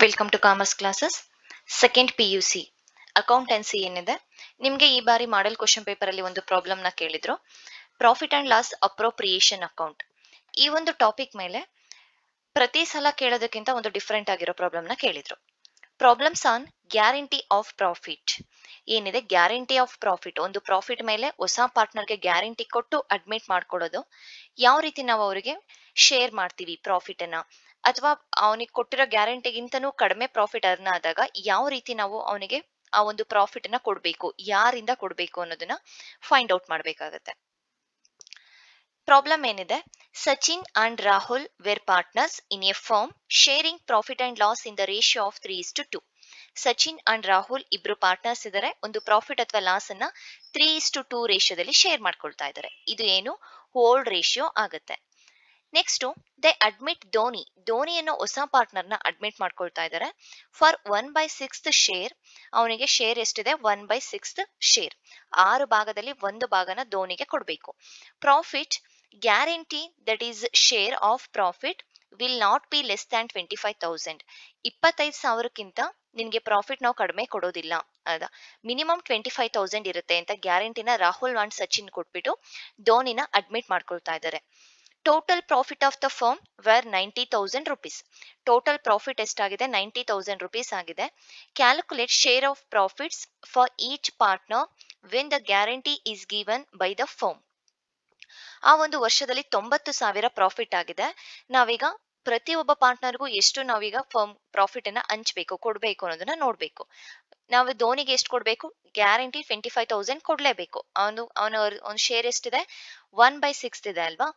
Welcome to commerce classes. Second PUC accountancy ಏನಿದೆ, ನಿಮಗೆ ಈ ಬಾರಿ ಮಾಡೆಲ್ ಕ್ವಶನ್ ಪೇಪರ್ ಅಲ್ಲಿ ಒಂದು ಪ್ರಾಬ್ಲಮ್ ನ ಕೇಳಿದ್ರು. Profit and loss appropriation account, ಈ ಒಂದು ಟಾಪಿಕ್ ಮೇಲೆ ಪ್ರತಿ ಸಲ ಕೇಳೋದಕ್ಕಿಂತ ಒಂದು ಡಿಫರೆಂಟ್ ಆಗಿರೋ ಪ್ರಾಬ್ಲಮ್ ನ ಕೇಳಿದ್ರು. Problems on guarantee of profit ಏನಿದೆ, ಗ್ಯಾರಂಟಿ ಆಫ್ ಪ್ರಾಫಿಟ್, ಒಂದು ಪ್ರಾಫಿಟ್ ಮೇಲೆ ಹೊಸ ಪಾರ್ಟ್ನರ್ಗೆ ಗ್ಯಾರಂಟಿ ಕೊಟ್ಟು ಅಡ್ಮಿಟ್ ಮಾಡ್ಕೊಡೋದು. ಯಾವ ರೀತಿ ನಾವು ಅವರಿಗೆ ಶೇರ್ ಮಾಡ್ತೀವಿ ಪ್ರಾಫಿಟ್ ಅನ್ನ, ಅಥವಾ ಅವನಿಗೆ ಕೊಟ್ಟಿರೋ ಗ್ಯಾರಂಟಿಗಿಂತನೂ ಕಡಿಮೆ ಪ್ರಾಫಿಟ್ ಅರ್ನ್ ಆದಾಗ ಯಾವ ರೀತಿ ನಾವು ಅವನಿಗೆ ಆ ಒಂದು ಪ್ರಾಫಿಟ್ ಅನ್ನ ಕೊಡ್ಬೇಕು, ಯಾರಿಂದ ಕೊಡ್ಬೇಕು ಅನ್ನೋದನ್ನ ಫೈಂಡ್ ಔಟ್ ಮಾಡ್ಬೇಕಾಗತ್ತೆ. ಪ್ರಾಬ್ಲಮ್ ಏನಿದೆ, Sachin and Rahul were partners in a firm sharing profit and loss in the ratio of 3:2. Sachin and Rahul ಇಬ್ರು ಪಾರ್ಟ್ನರ್ಸ್ ಇದ್ದಾರೆ, ಒಂದು ಪ್ರಾಫಿಟ್ ಅಥವಾ ಲಾಸ್ ಅನ್ನ 3:2 ರೇಷಿಯೋದಲ್ಲಿ ಶೇರ್ ಮಾಡ್ಕೊಳ್ತಾ ಇದ್ದಾರೆ. ಇದು ಏನು, ಓಲ್ಡ್ ರೇಷಿಯೋ ಆಗುತ್ತೆ. ನೆಕ್ಸ್ಟ್, ದೇ ಅಡ್ಮಿಟ್ ಧೋನಿ ಅನ್ನೋ ಹೊಸ ಪಾರ್ಟ್ನರ್ ನ ಅಡ್ಮಿಟ್ ಮಾಡ್ಕೊಳ್ತಾ ಇದ್ದಾರೆ. ಫಾರ್ 1/6 ಶೇರ್, ಅವನಿಗೆ ಶೇರ್ ಎಷ್ಟಿದೆ, 1/6 ಶೇರ್, 6 ಭಾಗದಲ್ಲಿ 1 ಭಾಗನ ಧೋನಿಗೆ ಕೊಡಬೇಕು. Profit guarantee, that is share of profit will not be less than 25,000. 25,000ಕ್ಕಿಂತ ನಿನ್ಗೆ ಪ್ರಾಫಿಟ್ ನಾವು ಕಡಿಮೆ ಕೊಡೋದಿಲ್ಲ, ಅದ ಮಿನಿಮಮ್ 25,000 ಇರುತ್ತೆ ಅಂತ ಗ್ಯಾರಂಟಿನ ರಾಹುಲ್ ಅಂಡ್ ಸಚಿನ್ ಕೊಟ್ಬಿಟ್ಟು ಧೋನಿನ ಅಡ್ಮಿಟ್ ಮಾಡ್ಕೊಳ್ತಾ ಇದ್ದಾರೆ. Total profit of the firm were 90,000 rupees. Total profit ಎಷ್ಟಾಗಿದೆ, 90,000 rupees ಆಗಿದೆ. Calculate share of profits for each partner when the guarantee is given by the firm. ಆ ಒಂದು ವರ್ಷದಲ್ಲಿ 90,000 ಪ್ರಾಫಿಟ್ ಆಗಿದೆ. ನಾವೀಗ ಪ್ರತಿಯೊಬ್ಬ ಪಾರ್ಟ್ನರ್ಗೂ ಎಷ್ಟು ನಾವೀಗ ಫರ್ಮ್ ಪ್ರಾಫಿಟ್ ಅನ್ನ ಹಂಚ್ಬೇಕು, ಕೊಡ್ಬೇಕು ಅನ್ನೋದನ್ನ ನೋಡ್ಬೇಕು. ನಾವು ಧೋನಿಗೆ ಎಷ್ಟು ಕೊಡ್ಬೇಕು, ಗ್ಯಾರಂಟಿ 25,000 ಕೊಡ್ಲೇಬೇಕು. ಅವನ ಶೇರ್ ಎಷ್ಟಿದೆ, 1/6 ಇದೆ ಅಲ್ವಾ.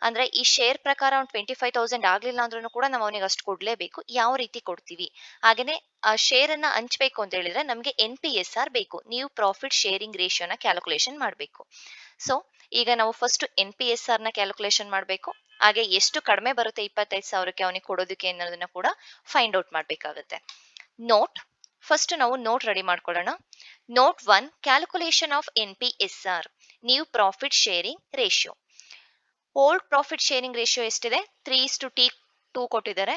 ಅಂದ್ರೆ ಈ ಶೇರ್ ಪ್ರಕಾರ ಅವ್ನು 25,000 ಆಗ್ಲಿಲ್ಲ ಅಂದ್ರೂ ಕೂಡ ನಾವು ಅವನಿಗೆ ಅಷ್ಟು ಕೊಡ್ಲೇಬೇಕು. ಯಾವ ರೀತಿ ಕೊಡ್ತೀವಿ, ಹಾಗೇನೆ ಆ ಶೇರ್ ಅನ್ನ ಹಂಚ್ಬೇಕು ಅಂತ ಹೇಳಿದ್ರೆ ನಮ್ಗೆ NPSR ಬೇಕು, ನೀವು ಪ್ರಾಫಿಟ್ ಶೇರಿಂಗ್ ರೇಷಿಯೋನ ಕ್ಯಾಲ್ಕುಲೇಷನ್ ಮಾಡಬೇಕು. ಸೊ ಈಗ ನಾವು ಫಸ್ಟ್ NPSR ನ ಕ್ಯಾಲ್ಕುಲೇಷನ್ ಮಾಡಬೇಕು, ಹಾಗೆ ಎಷ್ಟು ಕಡಿಮೆ ಬರುತ್ತೆ 25,000ಕ್ಕೆ ಅವನಿಗೆ ಕೊಡೋದಕ್ಕೆ ಅನ್ನೋದನ್ನ ಕೂಡ ಫೈಂಡ್ ಔಟ್ ಮಾಡ್ಬೇಕಾಗುತ್ತೆ. ನೋಟ್, ಫಸ್ಟ್ ನಾವು ನೋಟ್ ರೆಡಿ ಮಾಡ್ಕೊಳ್ಳೋಣ. Note 1, calculation of NPSR, new profit sharing ratio. Old profit sharing ratio ಎಷ್ಟಿದೆ, 3:2 ಕೊಟ್ಟಿದ್ದಾರೆ.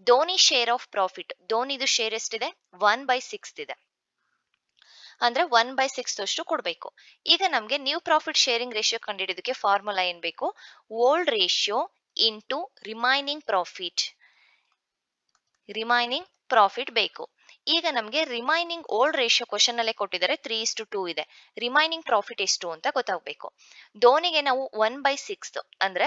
ಧೋನಿ ಶೇರ್ ಆಫ್ ಪ್ರಾಫಿಟ್, ಧೋನಿದು ಶೇರ್ ಎಷ್ಟಿದೆ, 1/6 ಇದೆ, ಅಂದ್ರೆ 1/6 ಅಷ್ಟು ಕೊಡ್ಬೇಕು. ಈಗ ನಮ್ಗೆ ನ್ಯೂ ಪ್ರಾಫಿಟ್ ಶೇರಿಂಗ್ ರೇಷಿಯೋ ಕಂಡುಹಿಡಿಯೋದಕ್ಕೆ ಫಾರ್ಮುಲಾ ಏನ್ ಬೇಕು, old ratio into remaining profit ಬೇಕು. ಈಗ ನಮ್ಗೆ ರಿಮೈನಿಂಗ್ ಓಲ್ಡ್ ರೇಷಿಯೋ ಕ್ವಶನ್ ಅಲ್ಲೇ ಕೊಟ್ಟಿದ್ದಾರೆ, 3:2 ಇದೆ. ರಿಮೈನಿಂಗ್ ಪ್ರಾಫಿಟ್ ಎಷ್ಟು ಅಂತ ಗೊತ್ತಾಗಬೇಕು. ಧೋನಿಗೆ ನಾವು 1/6 ಅಂದ್ರೆ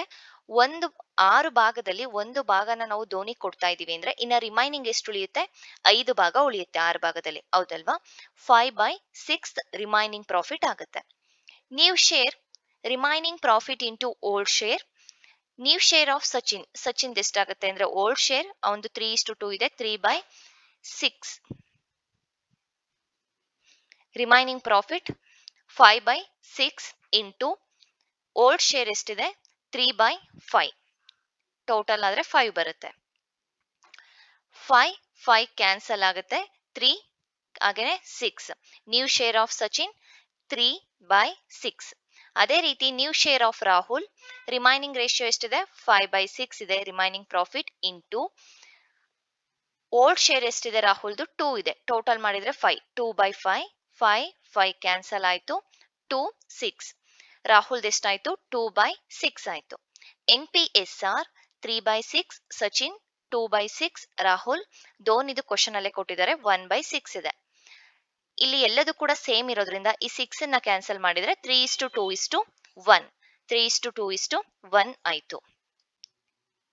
6 ಭಾಗದಲ್ಲಿ 1 ಭಾಗನ ನಾವು ಧೋನಿ ಕೊಡ್ತಾ ಇದೀವಿ ಅಂದ್ರೆ ಇನ್ನ ರಿಮೈನಿಂಗ್ ಎಷ್ಟು ಉಳಿಯುತ್ತೆ, 5 ಭಾಗ ಉಳಿಯುತ್ತೆ 6 ಭಾಗದಲ್ಲಿ, ಹೌದಲ್ವಾ. 5/6 ರಿಮೈನಿಂಗ್ ಪ್ರಾಫಿಟ್ ಆಗುತ್ತೆ. New share, remaining profit into old share. New share of Sachin ಎಷ್ಟಾಗುತ್ತೆ ಅಂದ್ರೆ ಓಲ್ಡ್ ಶೇರ್ ಒಂದು 3:2 ಇದೆ, 3/6. Remaining profit 5/6 into old share ಎಷ್ಟಿದೆ, 3/5. ಟೋಟಲ್ ಆದ್ರೆ 5 ಬರುತ್ತೆ. 5 ಕ್ಯಾನ್ಸಲ್ ಆಗುತ್ತೆ, 3 ಹಾಗೇನೆ 6. New share of Sachin 3/6. ಅದೇ ರೀತಿ new share of Rahul, remaining ratio ಎಷ್ಟಿದೆ, 5/6 ಇದೆ remaining profit, into old share ಎಷ್ಟಿದೆ ರಾಹುಲ್ದು 2 ಇದೆ, ಟೋಟಲ್ ಮಾಡಿದ್ರೆ 5, 2/5. 5 ಕ್ಯಾನ್ಸಲ್ ಆಯ್ತು, 2 6. ರಾಹುಲ್ದು ಎಷ್ಟಾಯ್ತು, 2/6 ಆಯ್ತು. NPSR 3/6 ಸಚಿನ್, 2/6 ರಾಹುಲ್. ಧೋನಿದು ಕ್ವಶನ್ ಅಲ್ಲೇ ಕೊಟ್ಟಿದ್ದಾರೆ 1/6 ಇದೆ. ಇಲ್ಲಿ ಎಲ್ಲದೂ ಕೂಡ ಸೇಮ್ ಇರೋದ್ರಿಂದ ಈ 6 ಅನ್ನ ಕ್ಯಾನ್ಸಲ್ ಮಾಡಿದ್ರೆ 3:2:1, 3:2:1 ಆಯ್ತು.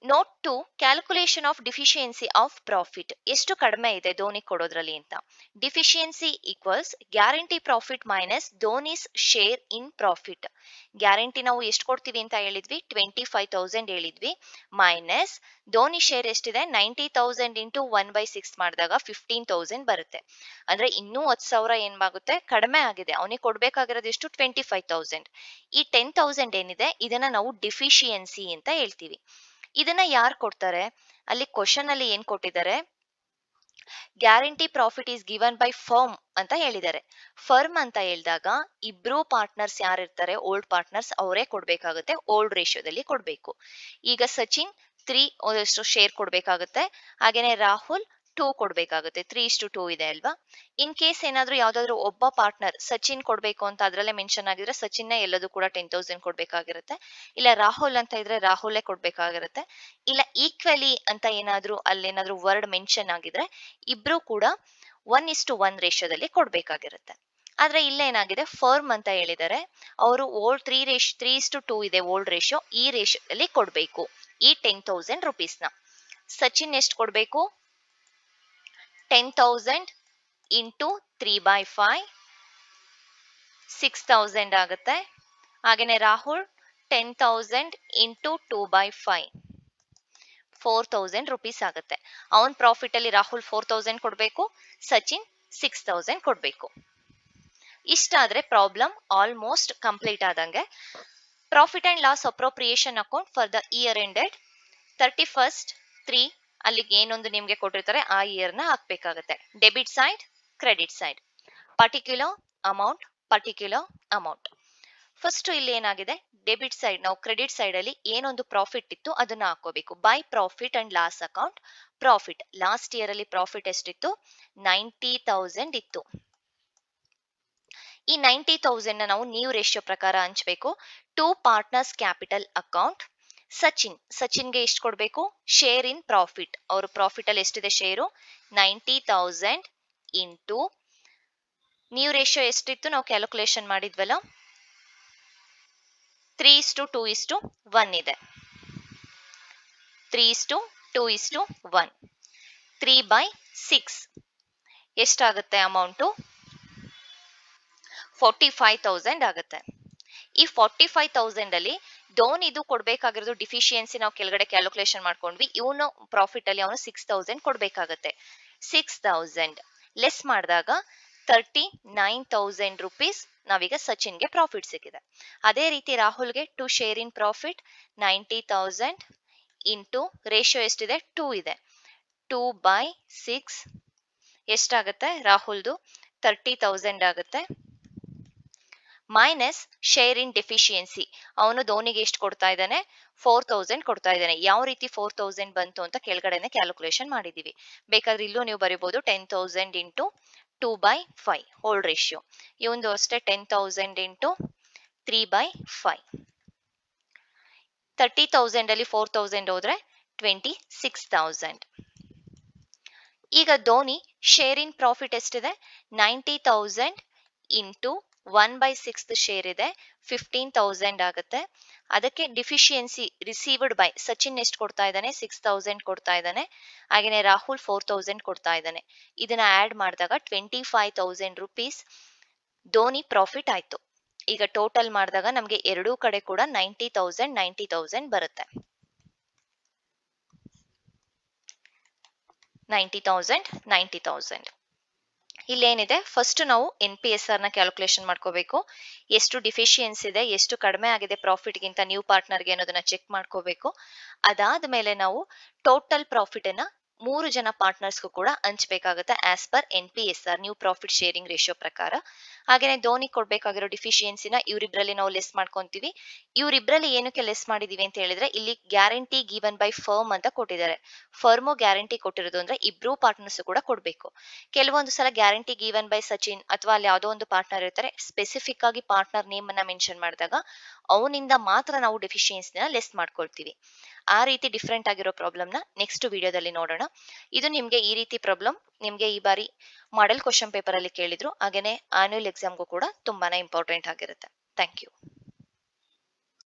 Note 2, calculation of deficiency of profit, ಎಷ್ಟು ಕಡಿಮೆ ಇದೆ ಧೋನಿ ಕೊಡೋದ್ರಲ್ಲಿ ಅಂತ. Deficiency equals guarantee profit minus Dhoni's share in profit. Guarantee ನಾವು ಎಷ್ಟು ಕೊಡ್ತೀವಿ ಅಂತ ಹೇಳಿದ್ವಿ, 25,000 ಹೇಳಿದ್ವಿ, ಮೈನಸ್ ಧೋನಿ ಶೇರ್ ಎಷ್ಟಿದೆ, 90,000 ಇಂಟು 1/6 ಮಾಡಿದಾಗ 15,000 ಬರುತ್ತೆ. ಅಂದ್ರೆ ಇನ್ನೂ 10,000 ಏನಾಗುತ್ತೆ, ಕಡಿಮೆ ಆಗಿದೆ. ಅವನಿಗೆ ಕೊಡ್ಬೇಕಾಗಿರೋದು ಎಷ್ಟು, 25,000. ಈ 10,000 ಏನಿದೆ ಇದನ್ನ ನಾವು ಡಿಫಿಷಿಯನ್ಸಿ ಅಂತ ಹೇಳ್ತೀವಿ. ಇದನ್ನ ಯಾರು ಕೊಡ್ತಾರೆ, ಅಲ್ಲಿ ಕ್ವಶನ್ ಅಲ್ಲಿ ಏನ್ ಕೊಟ್ಟಿದ್ದಾರೆ, guarantee profit is given by firm ಅಂತ ಹೇಳಿದ್ದಾರೆ. ಫರ್ಮ್ ಅಂತ ಹೇಳಿದಾಗ ಇಬ್ರು ಪಾರ್ಟ್ನರ್ಸ್ ಯಾರಿರ್ತಾರೆ, ಓಲ್ಡ್ ಪಾರ್ಟ್ನರ್ಸ್, ಅವರೇ ಕೊಡ್ಬೇಕಾಗುತ್ತೆ, ಓಲ್ಡ್ ರೇಷಿಯೋದಲ್ಲಿ ಕೊಡ್ಬೇಕು. ಈಗ ಸಚಿನ್ 3 ಶೇರ್ ಕೊಡ್ಬೇಕಾಗುತ್ತೆ, ಹಾಗೇನೆ ರಾಹುಲ್ 2 ಕೊಡ್ಬೇಕಾಗುತ್ತೆ. 3:2 ಇದೆ ಅಲ್ವಾ? ಇನ್ ಕೇಸ್ ಏನಾದ್ರೂ ಯಾವ್ದಾದ್ರು ಒಬ್ಬ ಪಾರ್ಟ್ನರ್ ಸಚಿನ್ ಕೊಡ್ಬೇಕು ಅಂತ ಅದ್ರಲ್ಲೇ ಮೆನ್ಷನ್ ಆಗಿದ್ರೆ ಸಚಿನ್ ಎಲ್ಲದೂ ಕೂಡ 10,000 ಕೊಡ್ಬೇಕಾಗಿರುತ್ತೆ. ಇಲ್ಲ ರಾಹುಲ್ ಅಂತ ಇದ್ರೆ ರಾಹುಲೇ ಕೊಡ್ಬೇಕಾಗಿರುತ್ತೆ. ಇಲ್ಲ ಈಕ್ವಲಿ ಅಂತ ಏನಾದ್ರೂ ಅಲ್ಲೇನಾದ್ರೂ ವರ್ಡ್ ಮೆನ್ಷನ್ ಆಗಿದ್ರೆ ಇಬ್ರು ಕೂಡ 1:1 ರೇಷಿಯೋದಲ್ಲಿ ಕೊಡ್ಬೇಕಾಗಿರುತ್ತೆ. ಆದ್ರೆ ಇಲ್ಲೇನಾಗಿದೆ ಫರ್ಮ್ ಅಂತ ಹೇಳಿದರೆ ಅವರು ಓಲ್ಡ್ 3:2 ಇದೆ ಓಲ್ಡ್ ರೇಷಿಯೋ, ಈ ರೇಷಿಯೋದಲ್ಲಿ ಕೊಡ್ಬೇಕು ಈ 10,000 ರುಪೀಸ್ನ. ಸಚಿನ್ ಎಷ್ಟು ಕೊಡ್ಬೇಕು? 10,000 ಇಂಟು 3/5 6,000 ಆಗುತ್ತೆ. ಹಾಗೇನೆ ರಾಹುಲ್ 10,000 ಇಂಟು 2/5 4,000 ರುಪೀಸ್ ಆಗುತ್ತೆ. ಅವನ್ ಪ್ರಾಫಿಟ್ ಅಲ್ಲಿ ರಾಹುಲ್ 4,000 ಕೊಡ್ಬೇಕು, ಸಚಿನ್ 6,000 ಕೊಡ್ಬೇಕು. ಇಷ್ಟಾದ್ರೆ ಪ್ರಾಬ್ಲಮ್ ಆಲ್ಮೋಸ್ಟ್ ಕಂಪ್ಲೀಟ್ ಆದಂಗೆ. Profit and loss appropriation account for the year ended 31/3 ಅಲ್ಲಿಗೆ ಏನೊಂದು ನಿಮ್ಗೆ ಕೊಟ್ಟಿರ್ತಾರೆ ಆ ಇಯರ್ ನ ಹಾಕ್ಬೇಕಾಗತ್ತೆ. Debit side, credit side, particular amount. First ಇಲ್ಲಿ ಏನಾಗಿದೆ, ಡೆಬಿಟ್ ಸೈಡ್ ನಾವು ಕ್ರೆಡಿಟ್ ಸೈಡ್ ಅಲ್ಲಿ ಏನೊಂದು ಪ್ರಾಫಿಟ್ ಇತ್ತು ಅದನ್ನ ಹಾಕೋಬೇಕು. By profit and loss account profit. Last year ಅಲ್ಲಿ ಪ್ರಾಫಿಟ್ ಎಷ್ಟಿತ್ತು? 90,000 ಇತ್ತು. ಈ 90,000 ನ ನಾವು ನ್ಯೂ ರೇಷಿಯೋ ಪ್ರಕಾರ ಹಂಚಬೇಕು. 2 ಪಾರ್ಟ್ನರ್ಸ್ ಕ್ಯಾಪಿಟಲ್ ಅಕೌಂಟ್. ಸಚಿನ್ಗೆ ಎಷ್ಟು ಕೊಡ್ಬೇಕು? Share in profit. ಅವ್ರ ಪ್ರಾಫಿಟ್ ಅಲ್ಲಿ ಎಷ್ಟಿದೆ ಶೇರು? 90,000 ಇಂಟು ನ್ಯೂ ರೇಷಿಯೋ ಎಷ್ಟಿತ್ತು ನಾವು ಕ್ಯಾಲ್ಕುಲೇಷನ್ ಮಾಡಿದ್ವಲ್ಲ 3:2:1 ಇದೆ. 3:2:1 3/6 ಎಷ್ಟಾಗುತ್ತೆ ಅಮೌಂಟು? 45,000 ಆಗುತ್ತೆ. ಈ 45,000 ಅಲ್ಲಿ ಧೋನಿದು ಕೊಡ್ಬೇಕಾಗಿರೋದು ಡಿಫಿಷಿಯನ್ಸಿ ನಾವು ಕೆಳಗಡೆ ಕ್ಯಾಲ್ಕುಲೇಷನ್ ಮಾಡ್ಕೊಂಡ್ವಿ. ಇವನು ಪ್ರಾಫಿಟ್ ಅಲ್ಲಿ ಅವನು 6,000 ಕೊಡ್ಬೇಕಾಗತ್ತೆ. 6,000 ಲೆಸ್ ಮಾಡಿದಾಗ 39,000 ರುಪೀಸ್ ನಾವೀಗ ಸಚಿನ್ಗೆ ಪ್ರಾಫಿಟ್ ಸಿಕ್ಕಿದೆ. ಅದೇ ರೀತಿ ರಾಹುಲ್ಗೆ to share in profit 90,000 into ratio ಎಷ್ಟಿದೆ? 2 ಇದೆ. 2/6 ಎಷ್ಟಾಗುತ್ತೆ? ರಾಹುಲ್ದು 30,000 ಆಗುತ್ತೆ. ಮೈನಸ್ ಶೇರ್ ಇನ್ ಡೆಫಿಷಿಯನ್ಸಿ, ಅವನು ಧೋನಿಗೆ ಎಷ್ಟು ಕೊಡ್ತಾ ಇದ್ದಾನೆ? 4,000 ಕೊಡ್ತಾ ಇದ್ದಾನೆ. ಯಾವ ರೀತಿ 4,000 ಬಂತು ಅಂತ ಕೆಳಗಡೆನೆ ಕ್ಯಾಲ್ಕುಲೇಷನ್ ಮಾಡಿದೀವಿ. ಬೇಕಾದ್ರೆ ಇಲ್ಲೂ ನೀವು ಬರೀಬಹುದು 10,000 ಇಂಟು 2/5 ಹೋಲ್ಡ್ ರೇಷಿಯೋ. ಇವಂದು ಅಷ್ಟೇ 10,000 ಇಂಟು 3/5. 30,000 ಅಲ್ಲಿ 4,000 ಹೋದ್ರೆ 26,000. ಈಗ ಧೋನಿ ಶೇರ್ ಇನ್ ಪ್ರಾಫಿಟ್ ಎಷ್ಟಿದೆ? 90,000 ಇಂಟು 1/6 ಶೇರ್ ಇದೆ 15,000 ಆಗುತ್ತೆ. ಅದಕ್ಕೆ ಡಿಫಿಷಿಯನ್ಸಿ ರಿಸೀವ್ಡ್ ಬೈ ಸಚಿನ್ ಎಷ್ಟು ಕೊಡ್ತಾ ಇದ್ದಾನೆ? 6,000 ಕೊಡ್ತಾ ಇದ್ದಾನೆ. ಹಾಗೇನೆ ರಾಹುಲ್ 4,000 ಕೊಡ್ತಾ ಇದ್ದಾನೆ. ಇದನ್ನ ಆಡ್ ಮಾಡಿದಾಗ 25,000 ರುಪೀಸ್ ಧೋನಿ ಪ್ರಾಫಿಟ್ ಆಯ್ತು. ಈಗ ಟೋಟಲ್ ಮಾಡಿದಾಗ ನಮ್ಗೆ ಎರಡೂ ಕಡೆ ಕೂಡ 90,000 ಬರುತ್ತೆ. 90,000. ಇಲ್ಲೇನಿದೆ, ಫಸ್ಟ್ ನಾವು NPSR ನ ಕ್ಯಾಲ್ಕುಲೇಷನ್ ಮಾಡ್ಕೋಬೇಕು. ಎಷ್ಟು ಡಿಫಿಷಿಯನ್ಸಿ ಇದೆ, ಎಷ್ಟು ಕಡಿಮೆ ಆಗಿದೆ ಪ್ರಾಫಿಟ್ ಗಿಂತ ನ್ಯೂ ಪಾರ್ಟ್ನರ್ಗೆ ಅನ್ನೋದನ್ನ ಚೆಕ್ ಮಾಡ್ಕೋಬೇಕು. ಅದಾದ್ಮೇಲೆ ನಾವು ಟೋಟಲ್ ಪ್ರಾಫಿಟ್ ಅನ್ನ 3 ಜನ ಪಾರ್ಟ್ನರ್ಸ್ಗೂ ಕೂಡ ಹಂಚ್ಬೇಕಾಗುತ್ತೆ as per NPSR new profit sharing ratio ಪ್ರಕಾರ. ಹಾಗೇನೆ ಧೋನಿ ಕೊಡ್ಬೇಕಾಗಿರೋ ಡಿಫಿಷಿಯನ್ಸಿನ ಇವರಿಬ್ರಲ್ಲಿ ನಾವು ಲೆಸ್ ಮಾಡ್ಕೊಂತೀವಿ. ಇವರಿಬ್ರಲ್ಲಿ ಏನಕ್ಕೆ ಲೆಸ್ ಮಾಡಿದೀವಿ ಅಂತ ಹೇಳಿದ್ರೆ ಇಲ್ಲಿ ಗ್ಯಾರಂಟಿ ಗಿವನ್ ಬೈ ಫರ್ಮ್ ಅಂತ ಕೊಟ್ಟಿದ್ದಾರೆ. ಫರ್ಮು ಗ್ಯಾರಂಟಿ ಕೊಟ್ಟಿರೋದು ಅಂದ್ರೆ ಇಬ್ರು ಪಾರ್ಟ್ನರ್ಸ್ ಕೂಡ ಕೊಡ್ಬೇಕು. ಕೆಲವೊಂದು ಸಲ ಗ್ಯಾರಂಟಿ ಗಿವನ್ ಬೈ ಸಚಿನ್ ಅಥವಾ ಅಲ್ಲಿ ಯಾವುದೋ ಒಂದು ಪಾರ್ಟ್ನರ್ ಇರ್ತಾರೆ, ಸ್ಪೆಸಿಫಿಕ್ ಆಗಿ ಪಾರ್ಟ್ನರ್ ನೇಮ್ ಅನ್ನ ಮೆನ್ಷನ್ ಮಾಡಿದಾಗ ಅವನಿಂದ ಮಾತ್ರ ನಾವು ಡೆಫಿಷಿಯನ್ಸಿನ ಲೆಸ್ ಮಾಡ್ಕೊಳ್ತೀವಿ. ಆ ರೀತಿ ಡಿಫ್ರೆಂಟ್ ಆಗಿರೋ ಪ್ರಾಬ್ಲಮ್ನ ನೆಕ್ಸ್ಟ್ ವಿಡಿಯೋದಲ್ಲಿ ನೋಡೋಣ. ಇದು ನಿಮ್ಗೆ ಈ ರೀತಿ ಪ್ರಾಬ್ಲಮ್ ನಿಮ್ಗೆ ಈ ಬಾರಿ ಮಾಡೆಲ್ ಕ್ವಶನ್ ಪೇಪರ್ ಅಲ್ಲಿ ಕೇಳಿದ್ರು. ಹಾಗೇನೆ ಆನ್ಯುವಲ್ ಎಕ್ಸಾಮ್ಗೂ ಕೂಡ ತುಂಬಾನೇ ಇಂಪಾರ್ಟೆಂಟ್ ಆಗಿರುತ್ತೆ. Thank you.